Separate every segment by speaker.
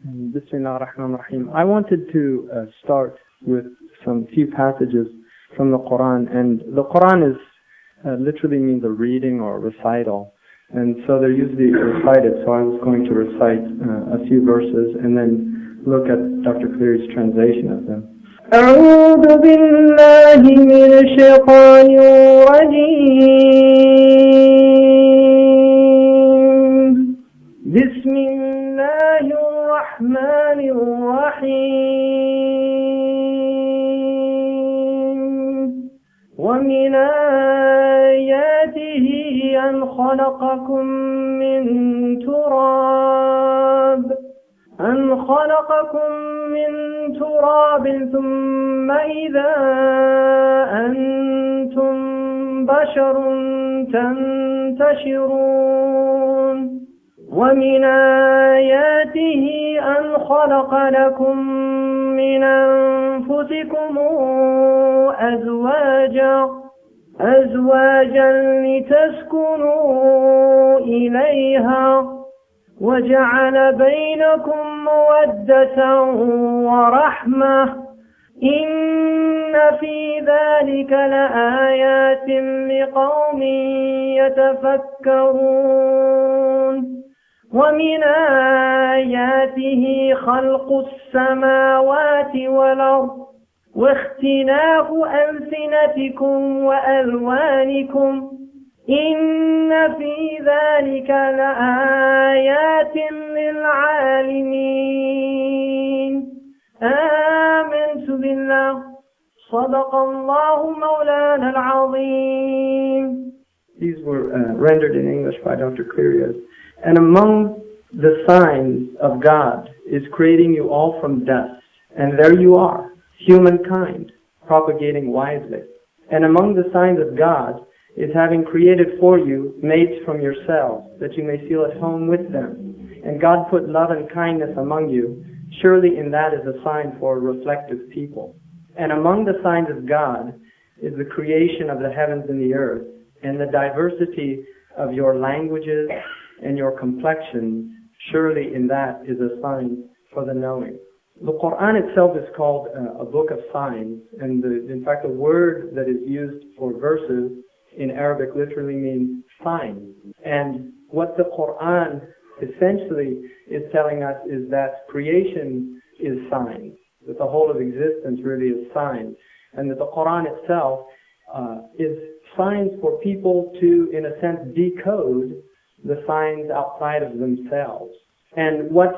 Speaker 1: Bismillah ar-Rahman ar-Rahim. I wanted to start with some few passages from the Qur'an, and the Qur'an is literally means a reading or recital, and so they're usually recited. So I was going to recite a few verses and then look at Dr. Cleary's translation of them. أعوذ بالله من الشيطان الرجيم بسم الله الرحمن الرحيم ومن آياته أن خلقكم من تراب ثم إذا أنتم بشر تنتشرون ومن آياته أن خلق لكم من أنفسكم أزواجا لتسكنوا إليها وجعل بينكم مودة ورحمة إن في ذلك لآيات لقوم يتفكرون ومن آياته خلق السماوات والأرض واختلاف ألسنتكم وألوانكم إن في ذلك لآيات للعالمين آمنت بالله صدق الله مولانا العظيم. These were rendered in English by Dr. Cleary. And among the signs of God is creating you all from dust. And there you are, humankind, propagating wisely. And among the signs of God is having created for you mates from yourselves, that you may feel at home with them. And God put love and kindness among you. Surely in that is a sign for a reflective people. And among the signs of God is the creation of the heavens and the earth, and the diversity of your languages and your complexions. Surely in that is a sign for the knowing. The Qur'an itself is called a book of signs, and in fact the word that is used for verses in Arabic literally means signs. And what the Qur'an essentially is telling us is that creation is signs, that the whole of existence really is signs, and that the Qur'an itself is signs for people to, in a sense, decode the signs outside of themselves. And what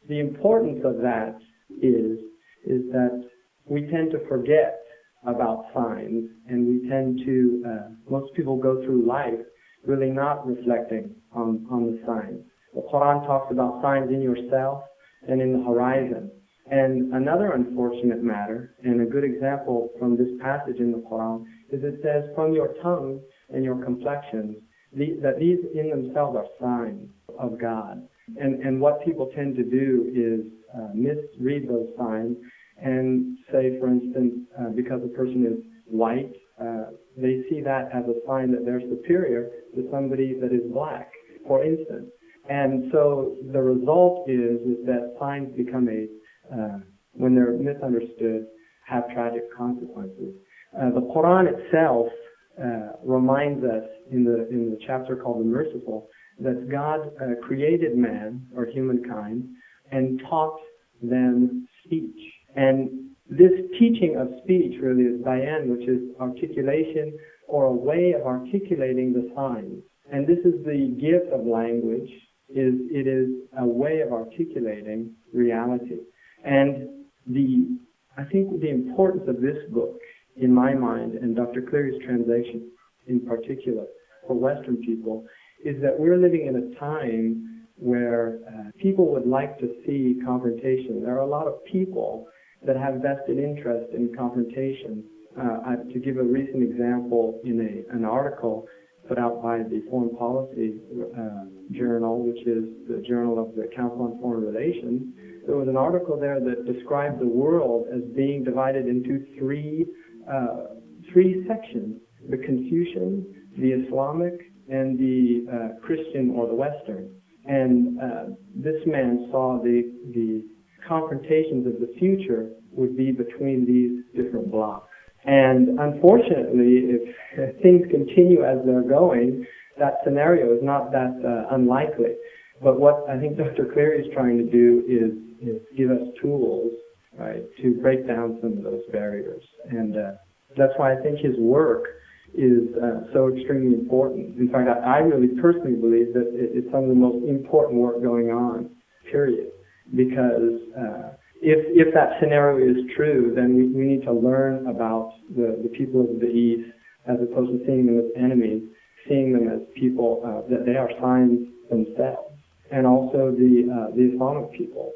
Speaker 1: the importance of that is that we tend to forget about signs, and we tend to, most people go through life really not reflecting on the signs. The Qur'an talks about signs in yourself and in the horizon. And another unfortunate matter, and a good example from this passage in the Qur'an, is it says, from your tongue and your complexions, that these in themselves are signs of God. And what people tend to do is misread those signs and say, for instance, because a person is white, they see that as a sign that they're superior to somebody that is black, for instance. And so the result is that signs become when they're misunderstood, have tragic consequences. The Qur'an itself reminds us in the chapter called The Merciful that God created man, or humankind, and taught them speech. And this teaching of speech really is bayan, which is articulation or a way of articulating the signs. And this is the gift of language, it is a way of articulating reality. And I think the importance of this book, in my mind, and Dr. Cleary's translation in particular, for Western people, is that we're living in a time where people would like to see confrontation. There are a lot of people that have vested interest in confrontation. To give a recent example, in an article put out by the Foreign Policy Journal, which is the journal of the Council on Foreign Relations, there was an article there that described the world as being divided into three sections: the Confucian, the Islamic, and the Christian or the Western. And this man saw the confrontations of the future would be between these different blocks. And unfortunately, if things continue as they're going, that scenario is not that unlikely. But what I think Dr. Cleary is trying to do is give us tools, right, to break down some of those barriers. And that's why I think his work is so extremely important. In fact, I really personally believe that it's some of the most important work going on, period. Because if that scenario is true, then we need to learn about the people of the East as opposed to seeing them as enemies, seeing them as people that they are signs themselves. And also the Islamic people,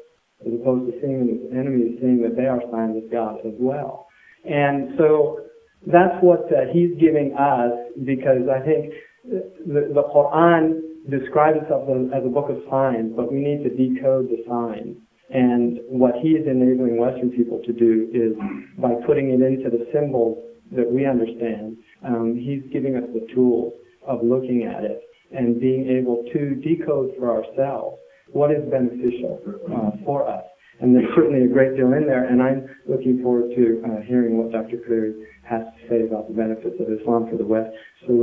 Speaker 1: as opposed to seeing them as enemies, seeing that they are signs of God as well. And so that's what he's giving us, because I think the Qur'an describes itself as a book of signs, but we need to decode the signs. And what he is enabling Western people to do is, by putting it into the symbols that we understand, he's giving us the tools of looking at it and being able to decode for ourselves what is beneficial for us. And there's certainly a great deal in there, and I'm looking forward to hearing what Dr. Cleary has to say about the benefits of Islam for the West. So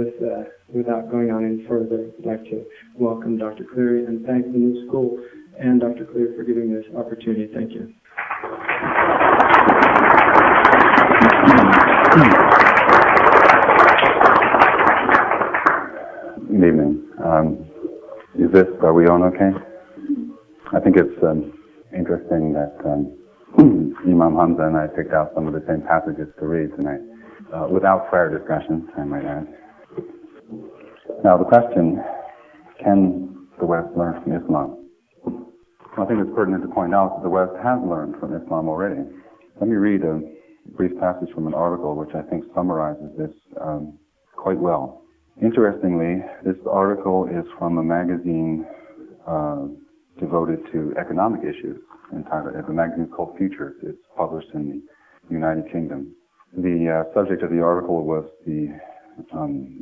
Speaker 1: without going on any further, I'd like to welcome Dr. Cleary and thank the new school and Dr. Cleary for giving me this opportunity. Thank you.
Speaker 2: Good evening. Are we on okay? I think it's interesting that Imam Hamza and I picked out some of the same passages to read tonight, without prior discussion, I might add. Now the question, can the West learn from Islam? Well, I think it's pertinent to point out that the West has learned from Islam already. Let me read a brief passage from an article which I think summarizes this quite well. Interestingly, this article is from a magazine devoted to economic issues, entitled, the magazine is called Futures. It's published in the United Kingdom. The subject of the article was the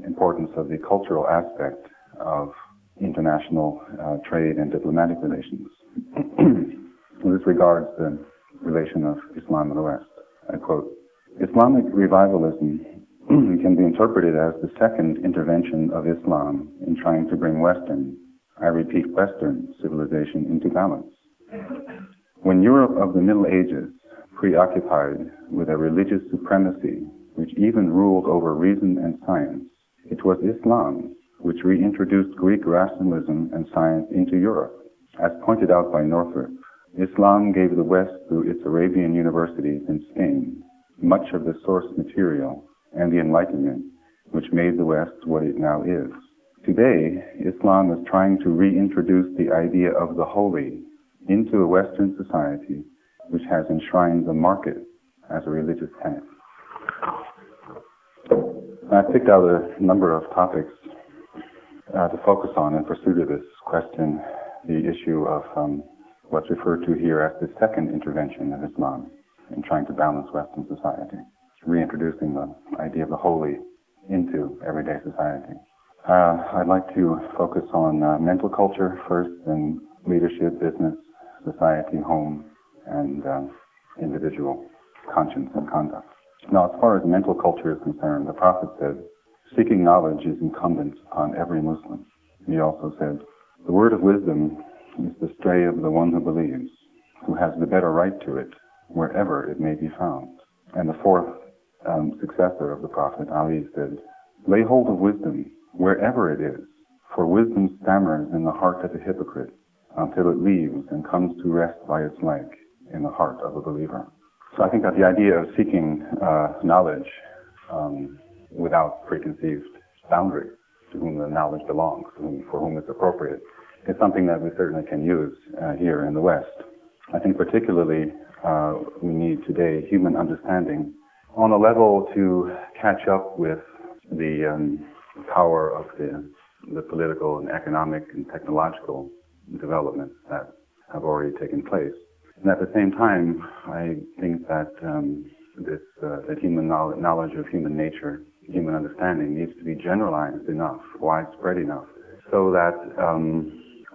Speaker 2: importance of the cultural aspect of international trade and diplomatic relations. This regards the relation of Islam and the West. I quote, Islamic revivalism can be interpreted as the second intervention of Islam in trying to bring Western, I repeat Western, civilization into balance. When Europe of the Middle Ages, preoccupied with a religious supremacy which even ruled over reason and science, it was Islam which reintroduced Greek rationalism and science into Europe. As pointed out by Northrop, Islam gave the West, through its Arabian universities in Spain, much of the source material and the Enlightenment which made the West what it now is. Today, Islam is trying to reintroduce the idea of the holy into a Western society which has enshrined the market as a religious tenet. I picked out a number of topics to focus on in pursuit of this question, the issue of what's referred to here as the second intervention of Islam in trying to balance Western society, reintroducing the idea of the holy into everyday society. I'd like to focus on mental culture first, then leadership, business, society, home, and individual conscience and conduct. Now, as far as mental culture is concerned, the Prophet said, seeking knowledge is incumbent upon every Muslim. He also said, the word of wisdom is the stray of the one who believes, who has the better right to it, wherever it may be found. And the fourth successor of the Prophet, Ali, said, lay hold of wisdom, wherever it is, for wisdom stammers in the heart of a hypocrite until it leaves and comes to rest by its like in the heart of a believer. So I think that the idea of seeking knowledge without preconceived boundaries to whom the knowledge belongs, for whom it's appropriate, is something that we certainly can use here in the West. I think particularly we need today human understanding on a level to catch up with the power of the political and economic and technological developments that have already taken place. And at the same time, I think that that human knowledge of human nature, human understanding needs to be generalized enough, widespread enough, so that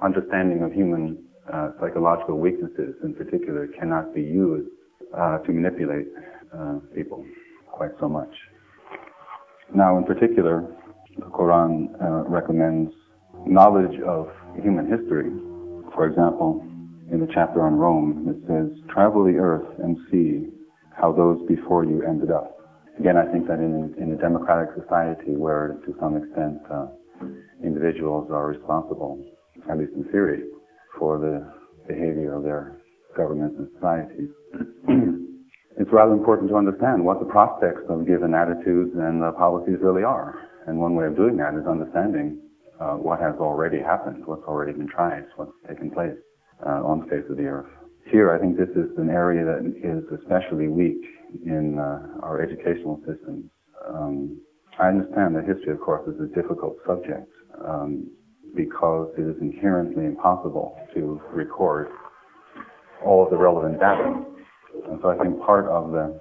Speaker 2: understanding of human psychological weaknesses in particular cannot be used to manipulate people quite so much. Now, in particular, the Qur'an recommends knowledge of human history. For example, in the chapter on Rome, it says, "Travel the earth and see how those before you ended up." Again, I think that in a democratic society where, to some extent, individuals are responsible, at least in theory, for the behavior of their governments and societies, it's rather important to understand what the prospects of given attitudes and policies really are. And one way of doing that is understanding what has already happened, what's already been tried, what's taken place on the face of the earth. Here, I think this is an area that is especially weak in our educational systems. I understand that history, of course, is a difficult subject because it is inherently impossible to record all of the relevant data. And so I think part of the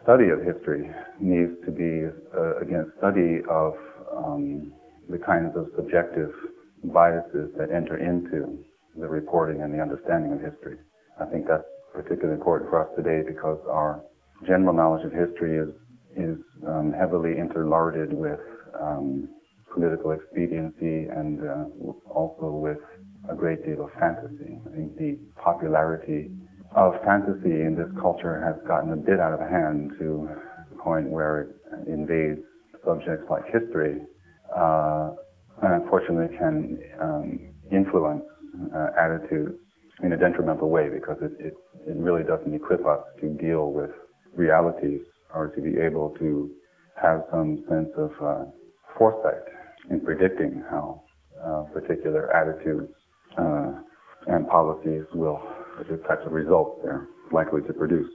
Speaker 2: study of history needs to be, again, study of the kinds of subjective biases that enter into the reporting and the understanding of history. I think that's particularly important for us today because our general knowledge of history is heavily interlarded with political expediency and also with a great deal of fantasy. I think the popularity of fantasy in this culture has gotten a bit out of hand to the point where it invades subjects like history and unfortunately can influence attitudes in a detrimental way because it really doesn't equip us to deal with realities or to be able to have some sense of foresight in predicting how particular attitudes and policies will, the types of results they're likely to produce.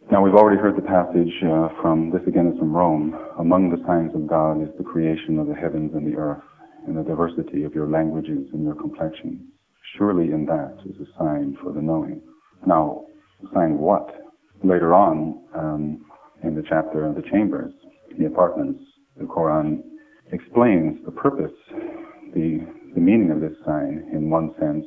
Speaker 2: Now, we've already heard the passage from, this again is from Rome, "Among the signs of God is the creation of the heavens and the earth, and the diversity of your languages and your complexions. Surely in that is a sign for the knowing." Now, sign what? Later on, in the chapter of the chambers, the apartments, the Qur'an explains the purpose, the meaning of this sign in one sense.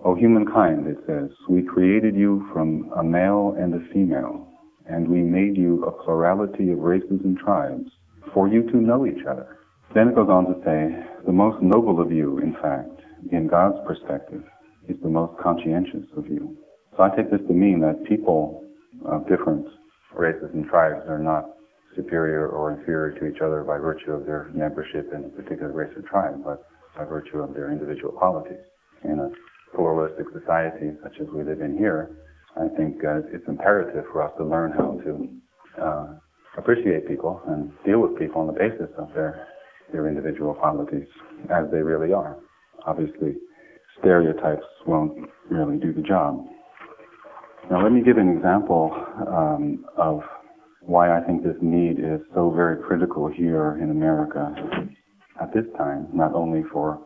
Speaker 2: "O humankind," it says, "we created you from a male and a female, and we made you a plurality of races and tribes for you to know each other." Then it goes on to say, "The most noble of you, in fact, in God's perspective, is the most conscientious of you." So I take this to mean that people of different races and tribes are not superior or inferior to each other by virtue of their membership in a particular race or tribe, but by virtue of their individual qualities. In a pluralistic society such as we live in here, I think it's imperative for us to learn how to appreciate people and deal with people on the basis of their individual qualities as they really are. Obviously, stereotypes won't really do the job. Now, let me give an example of why I think this need is so very critical here in America at this time, not only for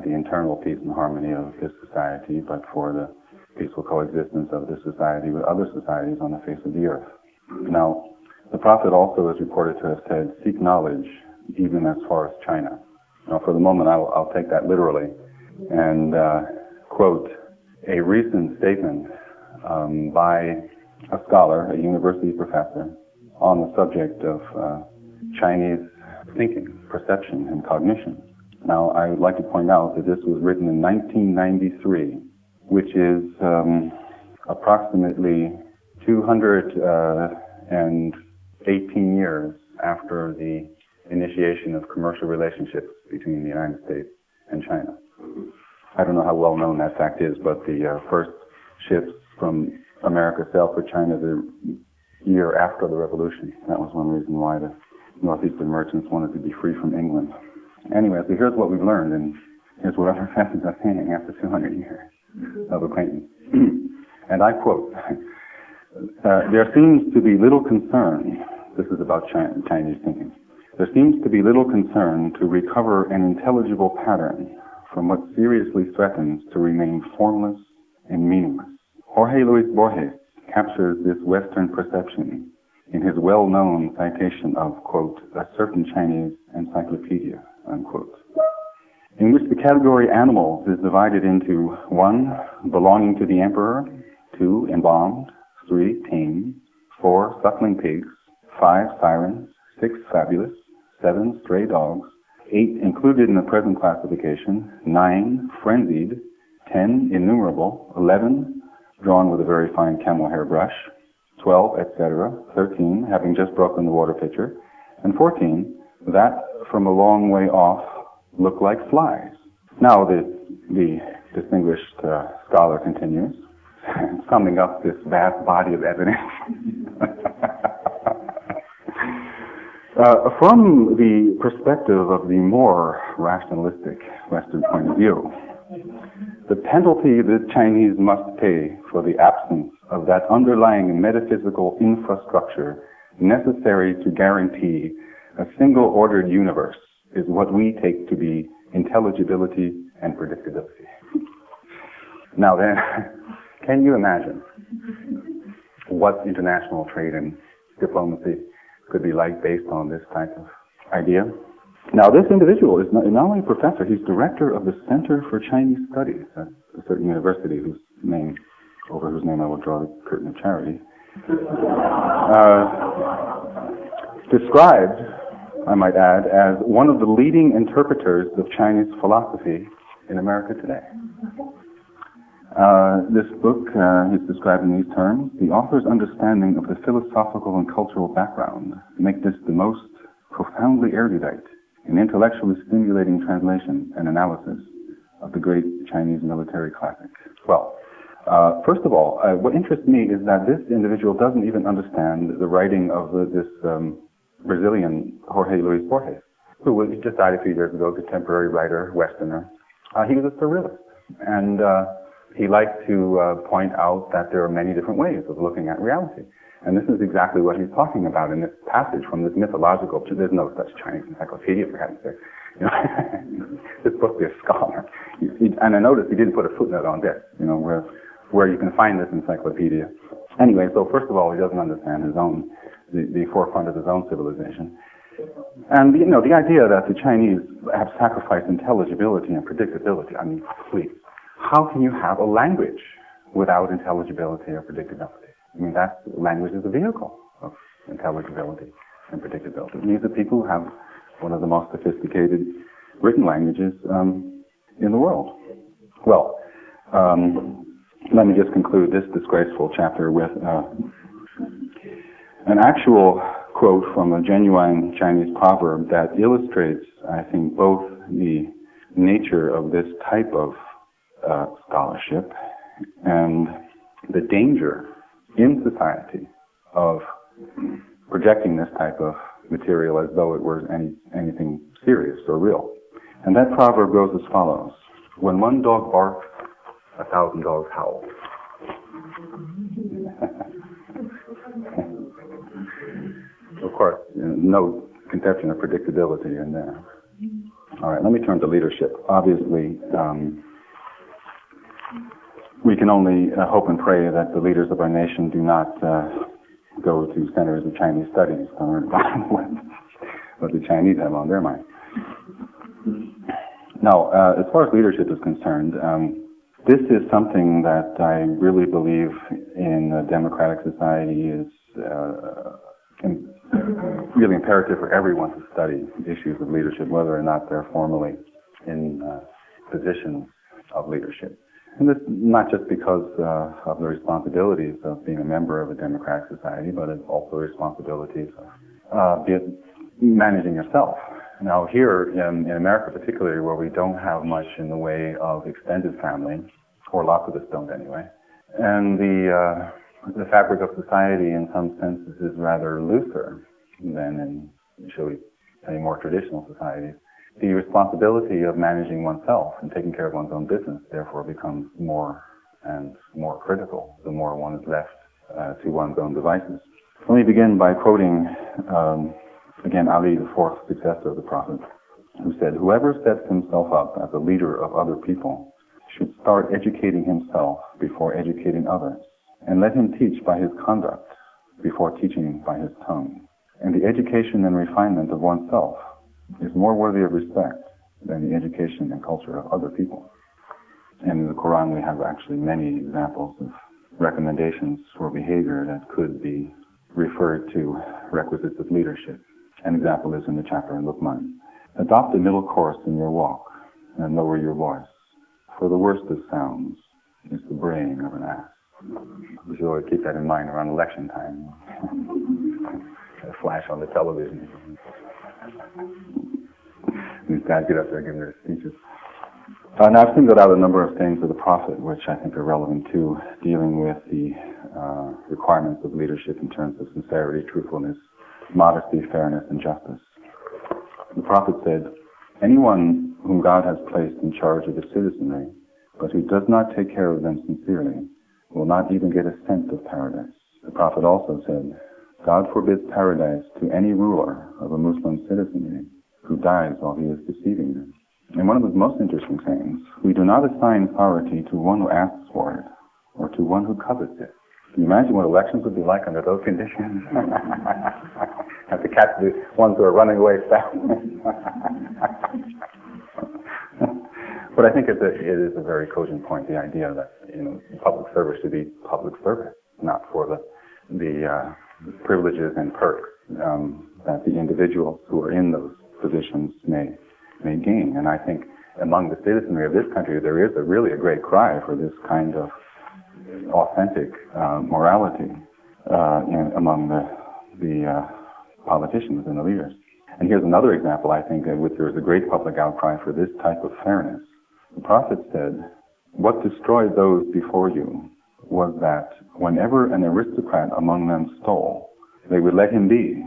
Speaker 2: the internal peace and harmony of this society, but for the peaceful coexistence of this society with other societies on the face of the earth. Now, the Prophet also is reported to have said, "Seek knowledge even as far as China." Now, for the moment, I'll take that literally and quote a recent statement by a scholar, a university professor, on the subject of Chinese thinking, perception, and cognition. Now, I would like to point out that this was written in 1993, which is approximately 218 years after the initiation of commercial relationships between the United States and China. I don't know how well known that fact is, but the first ships from America sailed for China the year after the Revolution. That was one reason why the northeastern merchants wanted to be free from England. Anyway, so here's what we've learned, and here's what our professors are saying after 200 years of acquaintance. And I quote, "There seems to be little concern," this is about Chinese thinking, "there seems to be little concern to recover an intelligible pattern from what seriously threatens to remain formless and meaningless." Jorge Luis Borges captures this Western perception in his well-known citation of, quote, "a certain Chinese encyclopedia," unquote. in which the category animals is divided into 1, belonging to the emperor, 2, embalmed, 3, tame, 4, suckling pigs, 5, sirens, 6, fabulous, 7, stray dogs, 8, included in the present classification, 9, frenzied, 10, innumerable, 11, drawn with a very fine camel hair brush, 12, etc., 13, having just broken the water pitcher, and 14, that from a long way off look like flies. Now the distinguished scholar continues, summing up this vast body of evidence. From the perspective of the more rationalistic Western point of view, the penalty the Chinese must pay for the absence of that underlying metaphysical infrastructure necessary to guarantee a single ordered universe is what we take to be intelligibility and predictability. Now then, can you imagine what international trade and diplomacy could be like based on this type of idea? Now, this individual is not only a professor, he's director of the Center for Chinese Studies at a certain university over whose name I will draw the curtain of charity. Described, I might add, as one of the leading interpreters of Chinese philosophy in America today. This book is described in these terms. The author's understanding of the philosophical and cultural background make this the most profoundly erudite and intellectually stimulating translation and analysis of the great Chinese military classic. Well, first of all, what interests me is that this individual doesn't even understand the writing of this Brazilian Jorge Luis Borges, who just died a few years ago, contemporary writer, Westerner. He was a surrealist, and he liked to point out that there are many different ways of looking at reality. And this is exactly what he's talking about in this passage from this mythological, there's no such Chinese encyclopedia, for heaven's sake. You know, it's supposed to be a scholar. And I noticed he didn't put a footnote on this, where you can find this encyclopedia. Anyway, so first of all, he doesn't understand the forefront of his own civilization. And, the idea that the Chinese have sacrificed intelligibility and predictability, I mean, please, how can you have a language without intelligibility or predictability? I mean, language is a vehicle of intelligibility and predictability. It means that people have one of the most sophisticated written languages in the world. Well, let me just conclude this disgraceful chapter with an actual quote from a genuine Chinese proverb that illustrates, I think, both the nature of this type of scholarship and the danger in society of projecting this type of material as though it were anything serious or real. And that proverb goes as follows: when one dog barks, 1,000 dogs howl. Of course, no conception of predictability in there. All right, let me turn to leadership. Obviously, we can only hope and pray that the leaders of our nation do not go to centers of Chinese studies to learn about what the Chinese have on their mind. Now, as far as leadership is concerned, this is something that I really believe in a democratic society is really imperative for everyone to study issues of leadership, whether or not they're formally in positions of leadership. And this not just because of the responsibilities of being a member of a democratic society, but it's also the responsibilities of managing yourself. Now here in America particularly, where we don't have much in the way of extended family, or lots of us don't anyway, and the fabric of society in some senses is rather looser than in, shall we say, more traditional societies. The responsibility of managing oneself and taking care of one's own business therefore becomes more and more critical the more one is left to one's own devices. Let me begin by quoting again Ali, the fourth successor of the Prophet, who said, "Whoever sets himself up as a leader of other people should start educating himself before educating others, and let him teach by his conduct before teaching by his tongue. And the education and refinement of oneself is more worthy of respect than the education and culture of other people. And in the Qur'an we have actually many examples of recommendations for behavior that could be referred to requisites of leadership. An example is in the chapter in Luqman. Adopt a middle course in your walk and lower your voice, for the worst of sounds is the braying of an ass. We should always keep that in mind around election time. A flash on the television. These guys get up there giving their speeches. Now I've singled out a number of things of the Prophet which I think are relevant to dealing with the requirements of leadership in terms of sincerity, truthfulness, modesty, fairness, and justice. The Prophet said, anyone whom God has placed in charge of the citizenry, but who does not take care of them sincerely, will not even get a cent of paradise. The Prophet also said, God forbids paradise to any ruler of a Muslim citizenry who dies while he is deceiving them. And one of the most interesting things, we do not assign authority to one who asks for it, or to one who covets it. Can you imagine what elections would be like under those conditions? Have to catch the ones who are running away fast. But I think it is a very cogent point, the idea that public service should be public service, not for the privileges and perks that the individuals who are in those positions may gain. And I think among the citizenry of this country, there is really a great cry for this kind of authentic morality among the politicians and the leaders. And here's another example, I think, in which there is a great public outcry for this type of fairness. The Prophet said, what destroyed those before you was that whenever an aristocrat among them stole, they would let him be.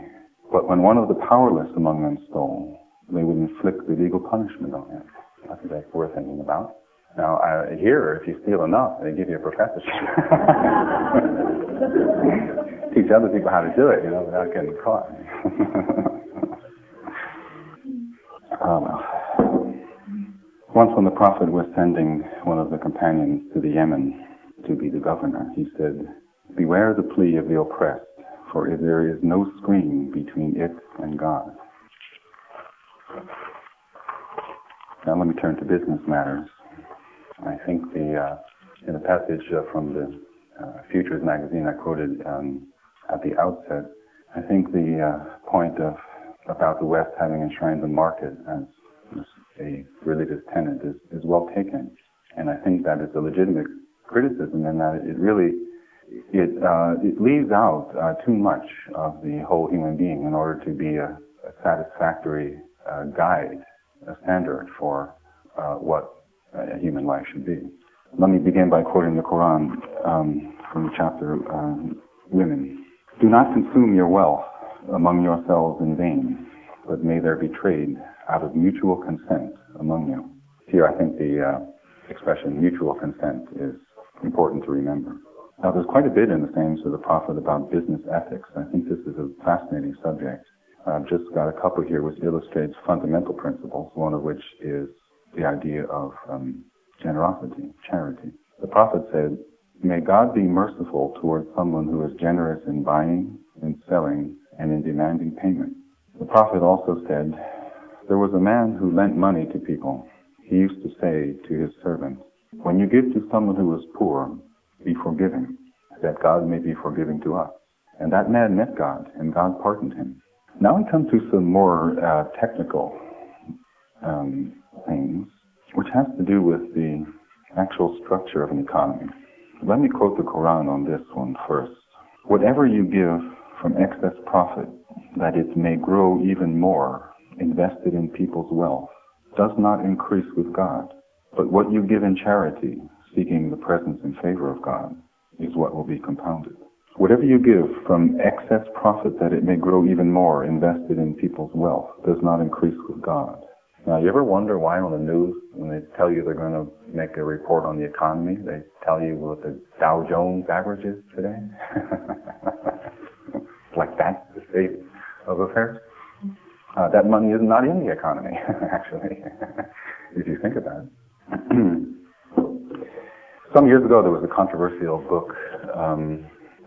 Speaker 2: But when one of the powerless among them stole, they would inflict the legal punishment on him. I think that's worth thinking about. Now, here, if you steal enough, they give you a professorship. Teach other people how to do it, without getting caught. Once when the Prophet was sending one of the companions to the Yemen to be the governor, he said, beware the plea of the oppressed, for there is no screen between it and God. Now let me turn to business matters. I think in the passage from the Futures magazine I quoted at the outset, I think the point about the West having enshrined the market as a religious tenet is well taken. And I think that is a legitimate criticism in that it leaves out too much of the whole human being in order to be a satisfactory guide, a standard for what a human life should be. Let me begin by quoting the Qur'an from the chapter Women. Do not consume your wealth among yourselves in vain, but may there be trade out of mutual consent among you. Here I think the expression mutual consent is important to remember. Now there's quite a bit in the sayings of the Prophet about business ethics. I think this is a fascinating subject. I've just got a couple here which illustrates fundamental principles, one of which is the idea of generosity, charity. The Prophet said, may God be merciful towards someone who is generous in buying, in selling, and in demanding payment. The Prophet also said, there was a man who lent money to people. He used to say to his servants, when you give to someone who is poor, be forgiving, that God may be forgiving to us. And that man met God, and God pardoned him. Now we come to some more technical things, which has to do with the actual structure of an economy. Let me quote the Qur'an on this one first. Whatever you give from excess profit, that it may grow even more, invested in people's wealth, does not increase with God. But what you give in charity, seeking the presence and favor of God, is what will be compounded. Whatever you give from excess profit, that it may grow even more, invested in people's wealth, does not increase with God. Now, you ever wonder why on the news, when they tell you they're going to make a report on the economy, they tell you what the Dow Jones average is today? Like that's the state of affairs. That money is not in the economy, actually, if you think about it. Some years ago, there was a controversial book,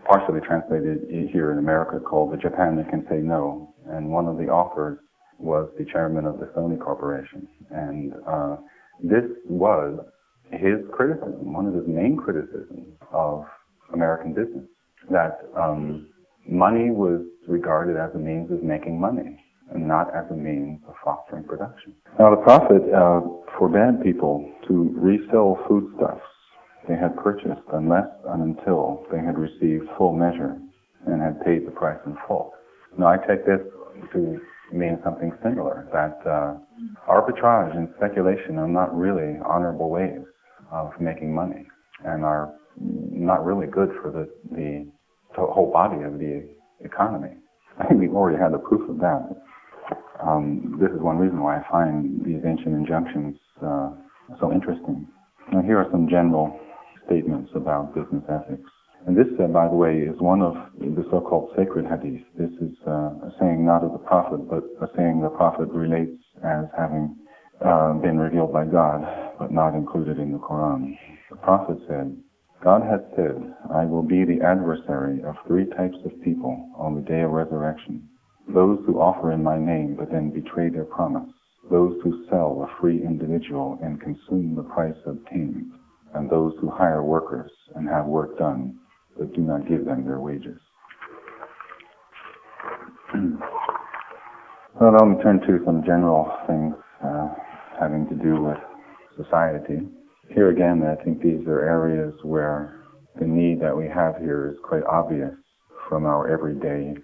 Speaker 2: partially translated here in America, called The Japan That Can Say No. And one of the authors was the chairman of the Sony Corporation. And this was his criticism, one of his main criticisms of American business, that money was regarded as a means of making money and not as a means of fostering production. Now the Prophet forbade people to resell foodstuffs they had purchased unless and until they had received full measure and had paid the price in full. Now I take this to mean something similar, that arbitrage and speculation are not really honorable ways of making money and are not really good for the whole body of the economy. I think we've already had the proof of that. This is one reason why I find these ancient injunctions so interesting. Now here are some general statements about business ethics. And this, by the way, is one of the so-called sacred hadith. This is a saying not of the Prophet, but a saying the Prophet relates as having been revealed by God, but not included in the Qur'an. The Prophet said, God has said, I will be the adversary of three types of people on the day of resurrection. Those who offer in my name, but then betray their promise. Those who sell a free individual and consume the price obtained. And those who hire workers and have work done, but do not give them their wages. So let me turn to some general things having to do with society. Here again, I think these are areas where the need that we have here is quite obvious from our everyday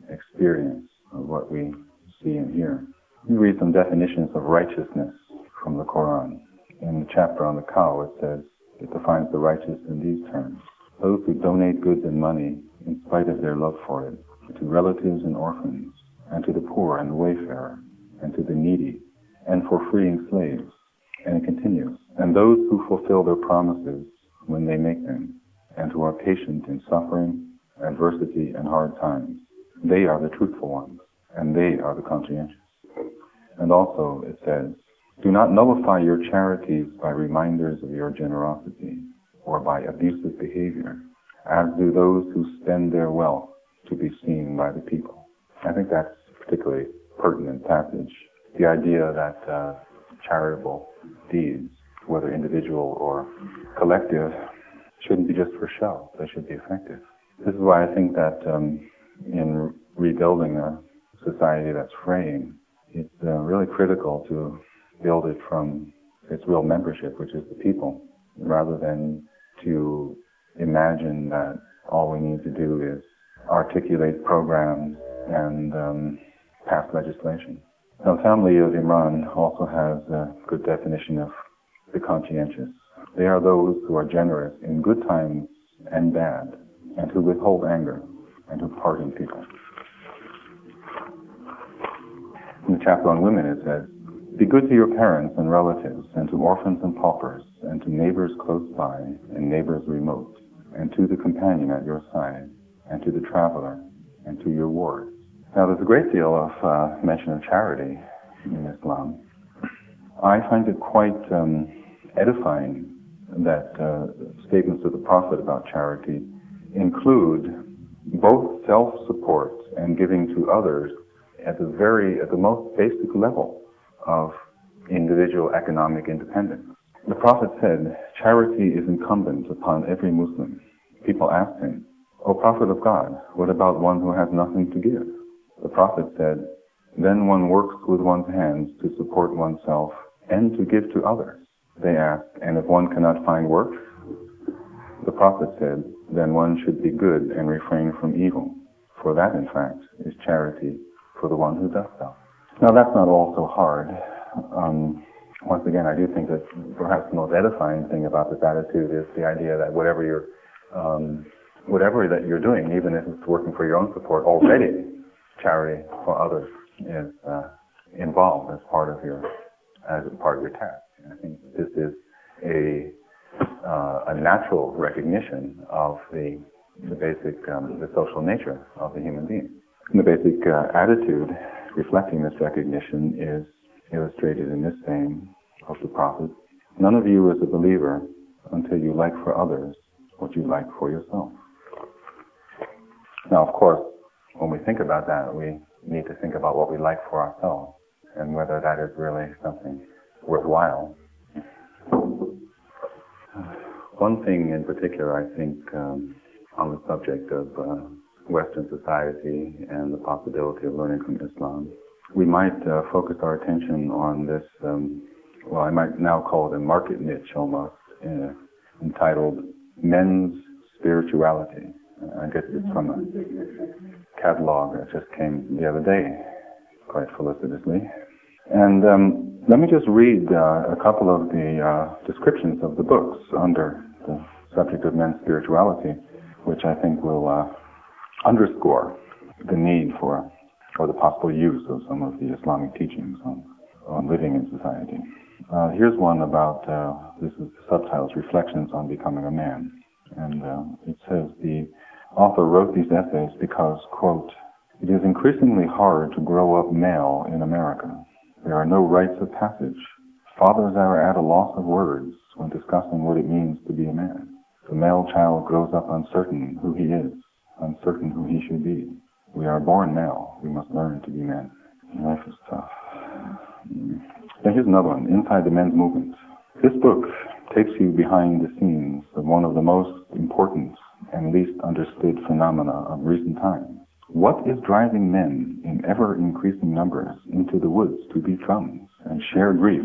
Speaker 2: experience of what we see and hear. We read some definitions of righteousness from the Qur'an. In the chapter on the cow, it defines the righteous in these terms. Those who donate goods and money in spite of their love for it, to relatives and orphans, and to the poor and the wayfarer, and to the needy, and for freeing slaves. And it continues. And those who fulfill their promises when they make them, and who are patient in suffering, adversity, and hard times. They are the truthful ones, and they are the conscientious. And also it says, do not nullify your charities by reminders of your generosity, or by abusive behavior, as do those who spend their wealth to be seen by the people. I think that's a particularly pertinent passage. The idea that charitable deeds, whether individual or collective, shouldn't be just for show. They should be effective. This is why I think that in rebuilding a society that's fraying, it's really critical to build it from its real membership, which is the people, rather than to imagine that all we need to do is articulate programs and pass legislation. The family of Imran also has a good definition of the conscientious. They are those who are generous in good times and bad, and who withhold anger, and who pardon people. In the chapter on women it says, be good to your parents and relatives, and to orphans and paupers, and to neighbors close by, and neighbors remote, and to the companion at your side, and to the traveler, and to your ward. Now there's a great deal of mention of charity in Islam. I find it quite edifying that statements of the Prophet about charity include both self-support and giving to others at the most basic level of individual economic independence. The Prophet said, charity is incumbent upon every Muslim. People asked him, O Prophet of God, what about one who has nothing to give? The Prophet said, then one works with one's hands to support oneself and to give to others. They asked, and if one cannot find work? The Prophet said, then one should be good and refrain from evil, for that, in fact, is charity for the one who does so. Now, that's not all so hard. Once again, I do think that perhaps the most edifying thing about this attitude is the idea that whatever that you're doing, even if it's working for your own support, already charity for others is involved as part of your task. And I think this is a natural recognition of the basic the social nature of the human being. And the basic attitude reflecting this recognition is illustrated in this saying of the Prophet, none of you is a believer until you like for others what you like for yourself. Now, of course, when we think about that, we need to think about what we like for ourselves. and whether that is really something worthwhile. One thing in particular, I think, on the subject of Western society and the possibility of learning from Islam, we might focus our attention on this, well, I might now call it a market niche almost, entitled Men's Spirituality. I guess it's from a catalog that just came the other day, quite felicitously. And let me just read a couple of the descriptions of the books under the subject of men's spirituality, which I think will underscore the need for, or the possible use of some of the Islamic teachings on living in society. Here's one about, this is the subtitles, Reflections on Becoming a Man. And it says, the author wrote these essays because, quote, it is increasingly hard to grow up male in America. There are no rites of passage. Fathers are at a loss of words when discussing what it means to be a man. The male child grows up uncertain who he is, uncertain who he should be. We are born male. We must learn to be men. Life is tough. Now here's another one, Inside the Men's Movement. This book takes you behind the scenes of one of the most important and least understood phenomena of recent times. What is driving men in ever-increasing numbers into the woods to beat drums and share grief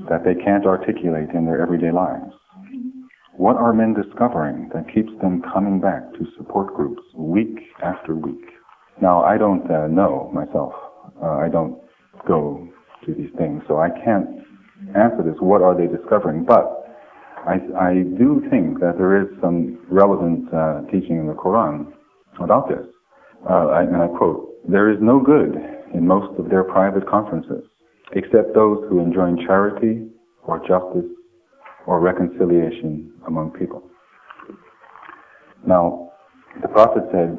Speaker 2: that they can't articulate in their everyday lives? What are men discovering that keeps them coming back to support groups week after week? Now, I don't know myself. I don't go to these things, so I can't answer this. What are they discovering? But I do think that there is some relevant teaching in the Qur'an about this. And I quote, there is no good in most of their private conferences, except those who enjoin charity or justice or reconciliation among people. Now, the Prophet said,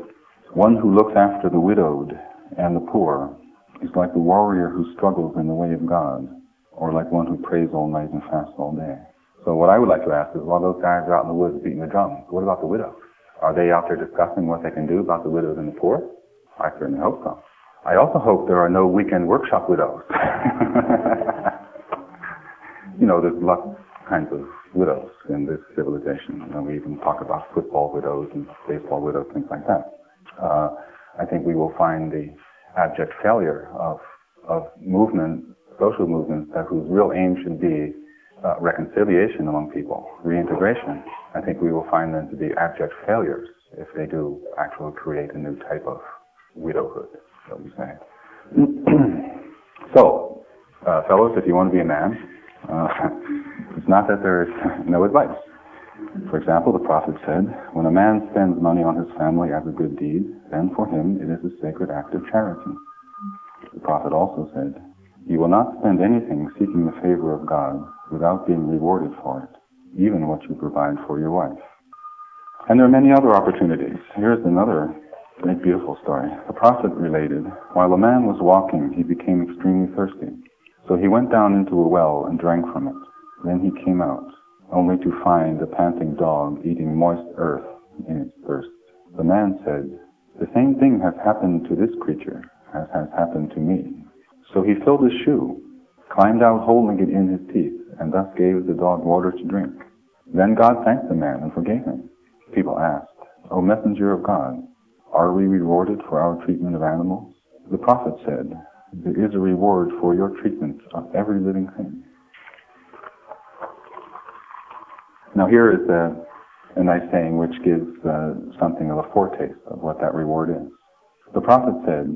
Speaker 2: one who looks after the widowed and the poor is like the warrior who struggles in the way of God, or like one who prays all night and fasts all day. So what I would like to ask is, while those guys are out in the woods beating the drums, what about the widows? Are they out there discussing what they can do about the widows and the poor? I certainly hope so. I also hope there are no weekend workshop widows. You know, there's lots of kinds of widows in this civilization. And we even talk about football widows and baseball widows, things like that. I think we will find the abject failure of movement, social movements, whose real aim should be reconciliation among people, reintegration. I think we will find them to be abject failures if they do actually create a new type of widowhood, shall we say. So, fellows, if you want to be a man, it's not that there is no advice. For example, the Prophet said, when a man spends money on his family as a good deed, then for him it is a sacred act of charity. The Prophet also said, you will not spend anything seeking the favor of God without being rewarded for it, even what you provide for your wife. And there are many other opportunities. Here's another great beautiful story. The Prophet related, while a man was walking, he became extremely thirsty. So he went down into a well and drank from it. Then he came out, only to find a panting dog eating moist earth in its thirst. The man said, the same thing has happened to this creature as has happened to me. So he filled his shoe, climbed out holding it in his teeth, and thus gave the dog water to drink. Then God thanked the man and forgave him. People asked, O messenger of God, are we rewarded for our treatment of animals? The Prophet said, there is a reward for your treatment of every living thing. Now here is a nice saying which gives something of a foretaste of what that reward is. The Prophet said,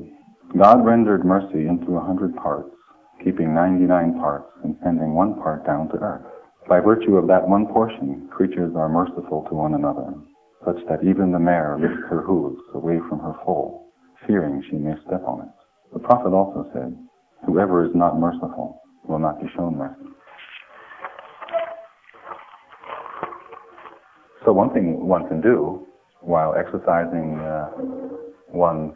Speaker 2: God rendered mercy into 100 parts, keeping 99 parts and sending one part down to earth. By virtue of that one portion, creatures are merciful to one another, such that even the mare lifts her hooves away from her foal, fearing she may step on it. The Prophet also said, whoever is not merciful will not be shown mercy. So one thing one can do while exercising one's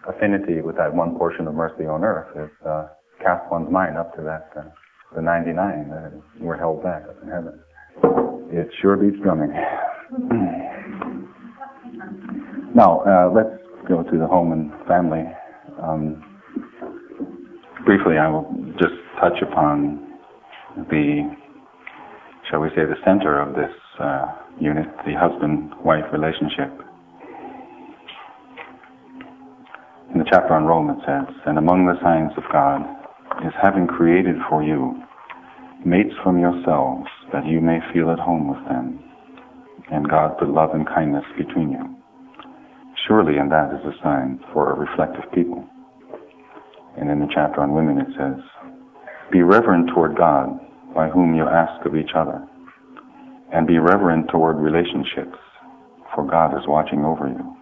Speaker 2: affinity with that one portion of mercy on earth is cast one's mind up to that the 99 that were held back up in heaven. It sure beats drumming. Now, let's go to the home and family. Briefly, I will just touch upon the, shall we say, the center of this unit, the husband-wife relationship. In the chapter on Rome it says, "And among the signs of God is having created for you mates from yourselves, that you may feel at home with them, and God put love and kindness between you. Surely, and that is a sign for a reflective people." And in the chapter on women it says, "Be reverent toward God, by whom you ask of each other, and be reverent toward relationships, for God is watching over you."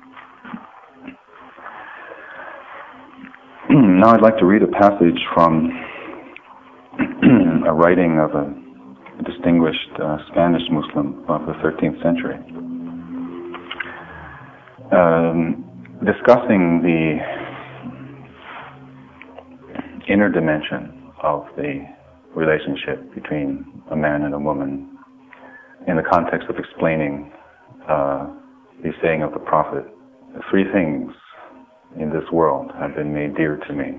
Speaker 2: Now I'd like to read a passage from a writing of a distinguished Spanish Muslim of the 13th century, discussing the inner dimension of the relationship between a man and a woman in the context of explaining the saying of the Prophet, "Three things in this world have been made dear to me: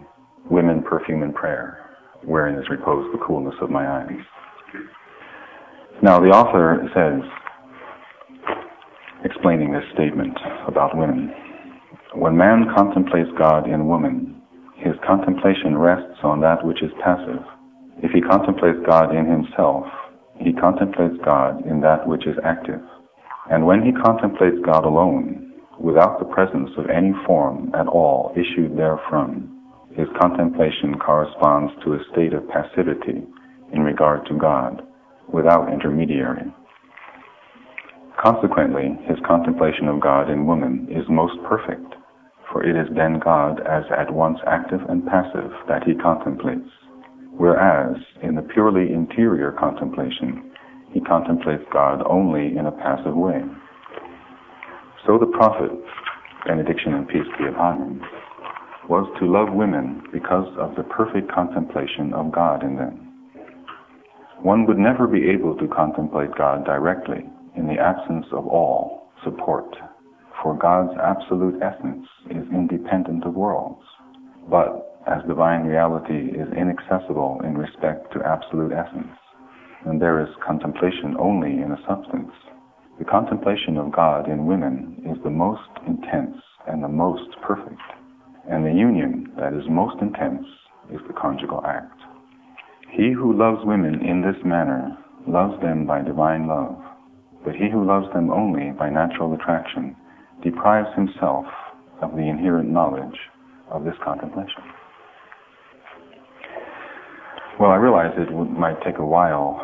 Speaker 2: women, perfume, and prayer, wherein is reposed the coolness of my eyes." Now the author says, explaining this statement about women, "When man contemplates God in woman, his contemplation rests on that which is passive. If he contemplates God in himself, he contemplates God in that which is active. And when he contemplates God alone, without the presence of any form at all issued therefrom, his contemplation corresponds to a state of passivity in regard to God, without intermediary. Consequently, his contemplation of God in woman is most perfect, for it is then God as at once active and passive that he contemplates, whereas in the purely interior contemplation, he contemplates God only in a passive way. So the Prophet, benediction and peace be upon him, was to love women because of the perfect contemplation of God in them. One would never be able to contemplate God directly in the absence of all support, for God's absolute essence is independent of worlds. But as divine reality is inaccessible in respect to absolute essence, and there is contemplation only in a substance, the contemplation of God in women is the most intense and the most perfect, and the union that is most intense is the conjugal act. He who loves women in this manner loves them by divine love, but he who loves them only by natural attraction deprives himself of the inherent knowledge of this contemplation." Well, I realize it might take a while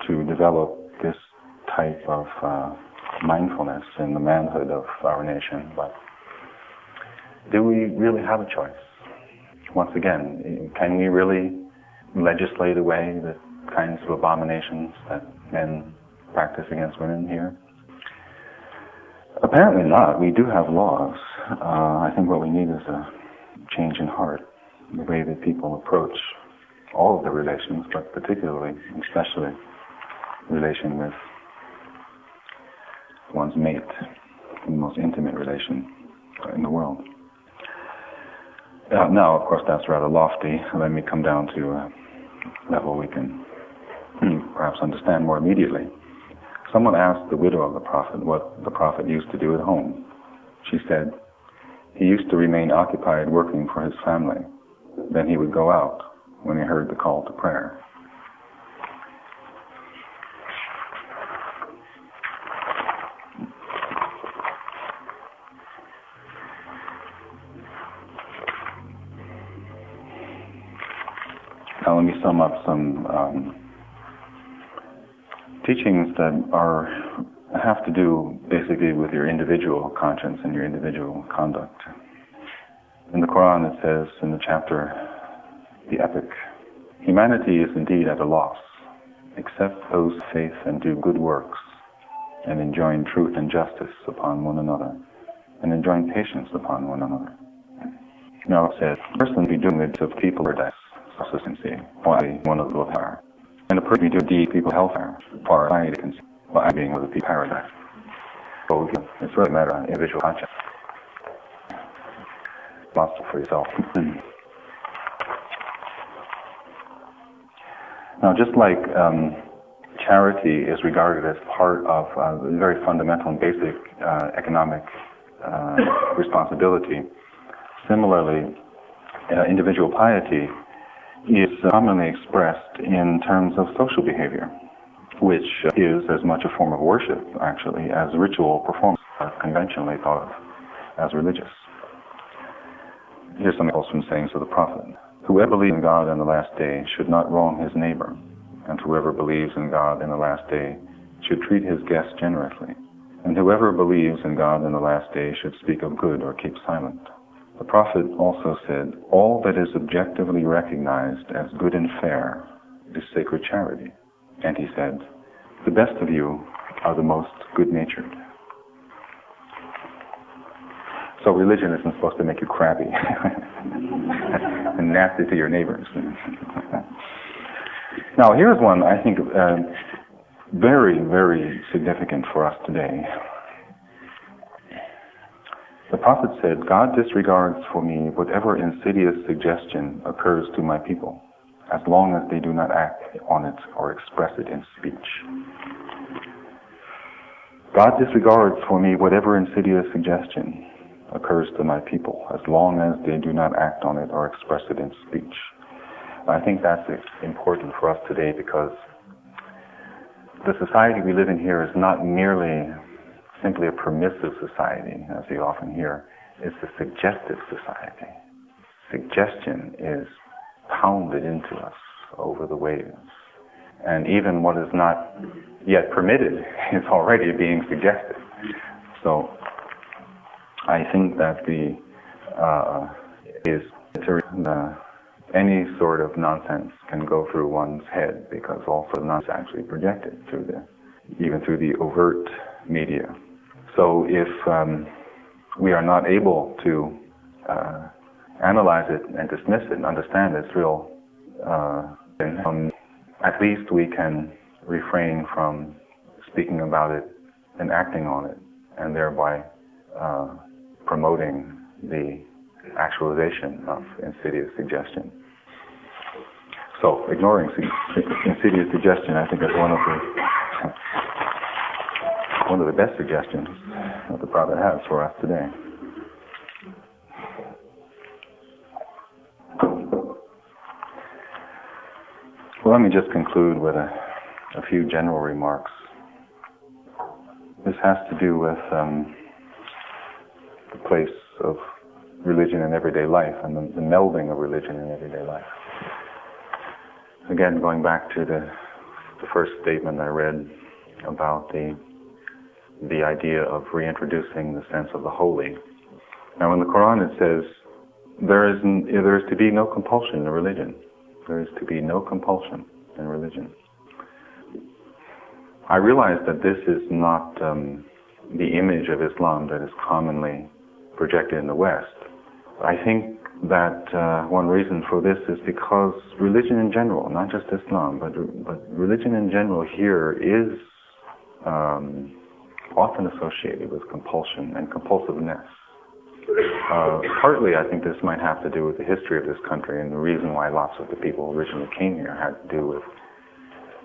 Speaker 2: to develop this type of mindfulness in the manhood of our nation, but do we really have a choice? Once again, can we really legislate away the kinds of abominations that men practice against women here? Apparently not. We do have laws. I think what we need is a change in heart, the way that people approach all of the relations, but particularly, especially, relation with one's mate, the most intimate relation in the world. Now, of course, that's rather lofty. Let me come down to a level we can perhaps understand more immediately. Someone asked the widow of the Prophet what the Prophet used to do at home. She said, "He used to remain occupied working for his family. Then he would go out when he heard the call to prayer." Now let me sum up some teachings that have to do basically with your individual conscience and your individual conduct. In the Qur'an it says in the chapter, the epic, "Humanity is indeed at a loss, except those who faith and do good works, and enjoin truth and justice upon one another, and enjoin patience upon one another." Now it says, "A person be doing it of people paradise, consistency, one of the hellfire. And a person be doing deed people hellfire, far I can see, while I being with the people paradise." So it's really a matter of individual conscience. Responsible for yourself. Now, just like charity is regarded as part of very fundamental and basic economic responsibility, similarly, individual piety is commonly expressed in terms of social behavior, which is as much a form of worship, actually, as ritual performance, conventionally thought of as religious. Here's some else from sayings of the Prophet. Whoever believes in God in the last day should not wrong his neighbor, and whoever believes in God in the last day should treat his guests generously, and whoever believes in God in the last day should speak of good or keep silent. The Prophet also said, all that is objectively recognized as good and fair is sacred charity. And he said, the best of you are the most good-natured. So religion isn't supposed to make you crabby and nasty to your neighbors. Now, here's one I think very, very significant for us today. The Prophet said, God disregards for me whatever insidious suggestion occurs to my people, as long as they do not act on it or express it in speech. God disregards for me whatever insidious suggestion occurs to my people, as long as they do not act on it or express it in speech. I think that's important for us today because the society we live in here is not merely simply a permissive society, as you often hear. It's a suggestive society. Suggestion is pounded into us over the waves. And even what is not yet permitted is already being suggested. So I think that any sort of nonsense can go through one's head because also nonsense is actually projected even through the overt media. So if we are not able to analyze it and dismiss it and understand its real, at least we can refrain from speaking about it and acting on it, and thereby promoting the actualization of insidious suggestion. So, ignoring insidious suggestion, I think, is one of the best suggestions that the Prophet has for us today. Well, let me just conclude with a few general remarks. This has to do with the place of religion in everyday life and the melding of religion in everyday life. Again, going back to the first statement I read about the idea of reintroducing the sense of the holy. Now, in the Qur'an it says, there is to be no compulsion in religion. There is to be no compulsion in religion. I realize that this is not the image of Islam that is commonly projected in the West. I think that one reason for this is because religion in general, not just Islam, but religion in general here is often associated with compulsion and compulsiveness. Partly, I think this might have to do with the history of this country, and the reason why lots of the people who originally came here had to do with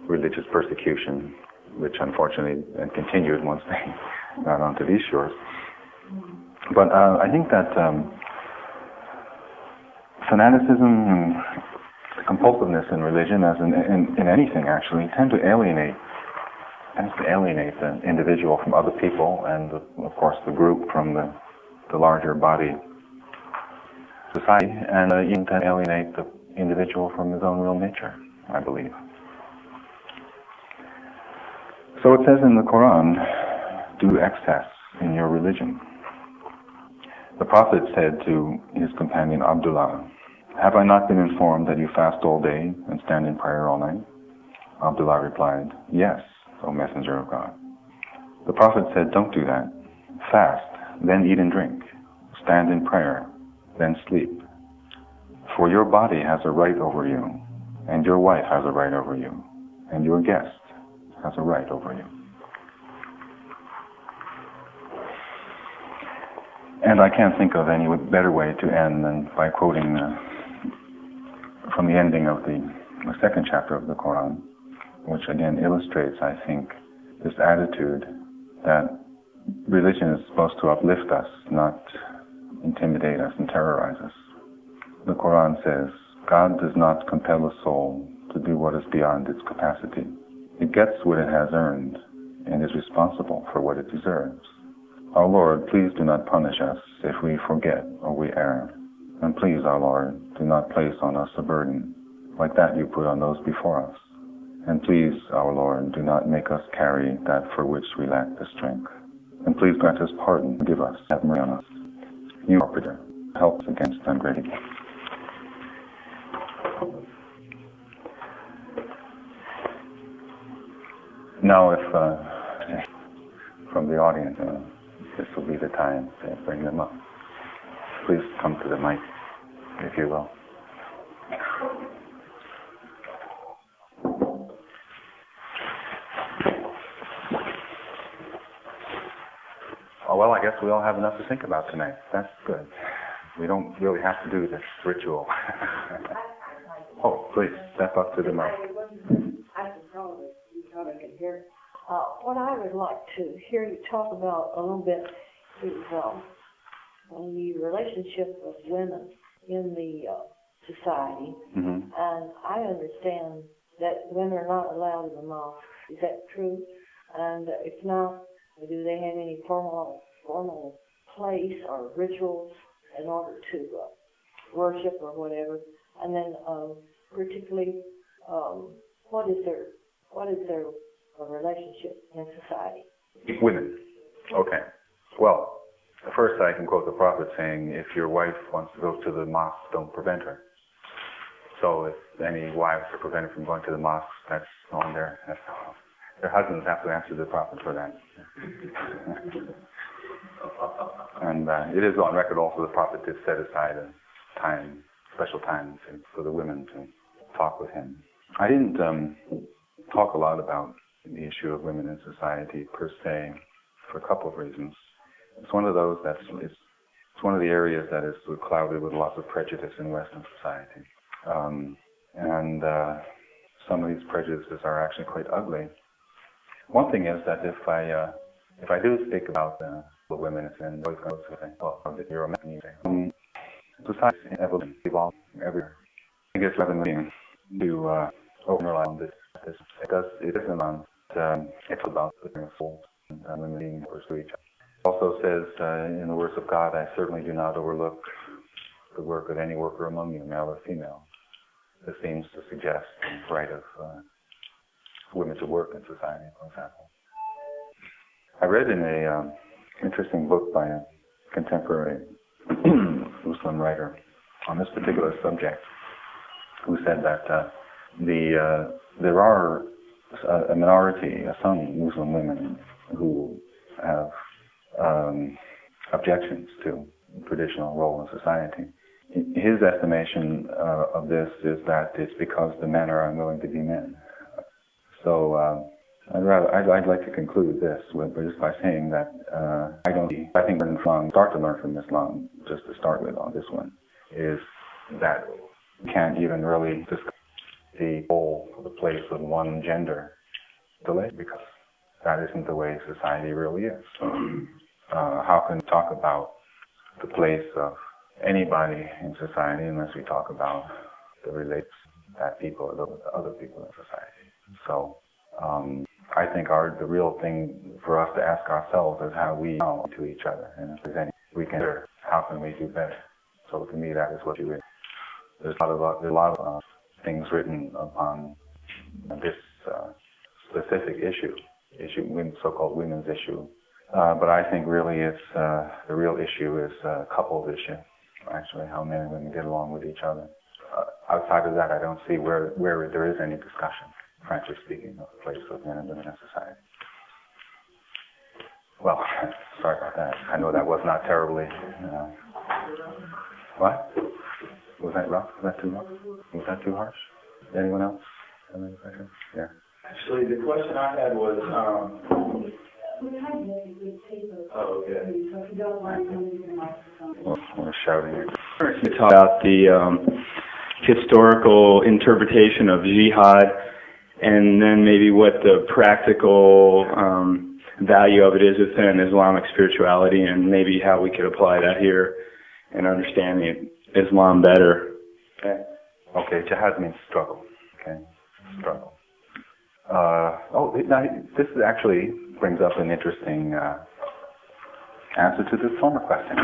Speaker 2: religious persecution, which unfortunately continued once they got onto these shores. But I think that fanaticism and compulsiveness in religion, as in anything actually, tends to alienate the individual from other people, and of course the group from the larger body society, and even to alienate the individual from his own real nature, I believe. So it says in the Quran, do excess in your religion. The Prophet said to his companion Abdullah, have I not been informed that you fast all day and stand in prayer all night? Abdullah replied, yes, O Messenger of God. The Prophet said, don't do that. Fast, then eat and drink. Stand in prayer, then sleep. For your body has a right over you, and your wife has a right over you, and your guest has a right over you. And I can't think of any better way to end than by quoting from the ending of the the second chapter of the Qur'an, which again illustrates, I think, this attitude that religion is supposed to uplift us, not intimidate us and terrorize us. The Qur'an says, God does not compel a soul to do what is beyond its capacity. It gets what it has earned and is responsible for what it deserves. Our Lord, please do not punish us if we forget or we err. And please, our Lord, do not place on us a burden like that you put on those before us. And please, our Lord, do not make us carry that for which we lack the strength. And please grant us pardon, give us, have mercy on us. You, Arbiter, help us against ungrateful. Now, if from the audience, this will be the time to bring them up. Please come to the mic, if you will. Oh, well, I guess we all have enough to think about tonight. That's good. We don't really have to do this ritual. Oh, please, step up to the mic.
Speaker 3: What I would like to hear you talk about a little bit is the relationship of women in the society. Mm-hmm. And I understand that women are not allowed in the mosque. Is that true? And if not, do they have any formal place or rituals in order to worship or whatever? And then particularly, what is their relationship in society?
Speaker 2: Women. Okay. Well, first I can quote the Prophet saying, if your wife wants to go to the mosque, don't prevent her. So if any wives are prevented from going to the mosque, that's on their husbands have to answer the Prophet for that. And it is on record also the Prophet did set aside a time, special time for the women to talk with him. I didn't talk a lot about the issue of women in society per se for a couple of reasons. It's one of those it's one of the areas that is clouded with lots of prejudice in Western society. And some of these prejudices are actually quite ugly. One thing is that if I do speak about the women and boys go to say, well, you're a man, you say, society evolution evolves everywhere. I guess rather than to overrely on this, it isn't on. It's about putting souls and women being pursue each other. It also says in the words of God, I certainly do not overlook the work of any worker among you, male or female. This seems to suggest the right of women to work in society, for example. I read in a interesting book by a contemporary Muslim writer on this particular subject, who said that there are a minority, some Muslim women who have objections to the traditional role in society. His estimation of this is that it's because the men are unwilling to be men. So I'd like to conclude this just by saying that I think we start to learn from Islam, just to start with on this one, is that we can't even really discuss the role, the place of one gender delay, because that isn't the way society really is. How can we talk about the place of anybody in society unless we talk about the relates that people are with other people in society? So I think the real thing for us to ask ourselves is how we know to each other, and if there's any we can do, how can we do better? So to me, that is what you read. There's a lot of things written upon this specific issue, so-called women's issue. But I think really it's the real issue is a couples issue, actually, how men and women get along with each other. Outside of that, I don't see where there is any discussion, frankly speaking, of the place of men and women in society. Well, sorry about that. I know that was not terribly... What? Was that rough? Was that too rough? Was that too harsh? Anyone else have any questions? Yeah.
Speaker 4: Actually, the question I had was, oh, okay.
Speaker 2: Well, we're shouting.
Speaker 4: You talk about the
Speaker 5: historical interpretation of jihad, and then maybe what the practical value of it is within Islamic spirituality, and maybe how we could apply that here and understanding Islam better.
Speaker 2: Okay. Okay, jihad means struggle. Okay, struggle. Now this actually brings up an interesting answer to the former question.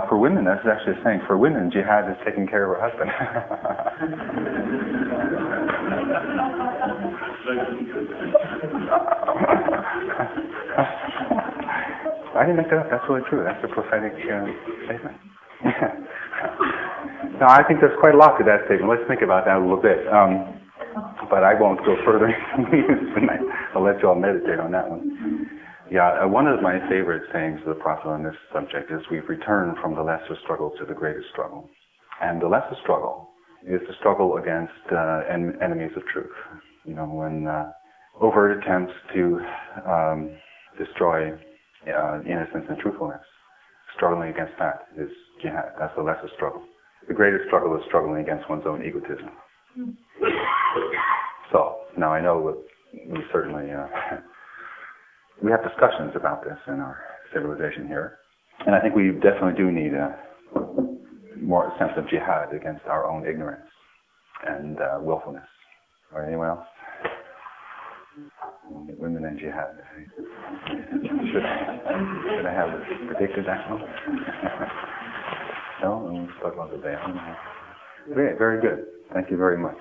Speaker 2: For women, that's actually saying, for women, jihad is taking care of her husband. I didn't make that up. That's really true. That's a prophetic statement. No, I think there's quite a lot to that statement. Let's think about that a little bit. But I won't go further tonight. I'll let you all meditate on that one. Yeah, one of my favorite sayings of the Prophet on this subject is, we've returned from the lesser struggle to the greatest struggle. And the lesser struggle is the struggle against enemies of truth. You know, when overt attempts to destroy innocence and truthfulness, struggling against that is jihad. That's the lesser struggle. The greatest struggle is struggling against one's own egotism. So, now I know that we certainly we have discussions about this in our civilization here. And I think we definitely do need a more sense of jihad against our own ignorance and willfulness. Or anyone else? Women and jihad. Should I have predicted that one? No? We'll talk about the day. Very, very good. Thank you very much.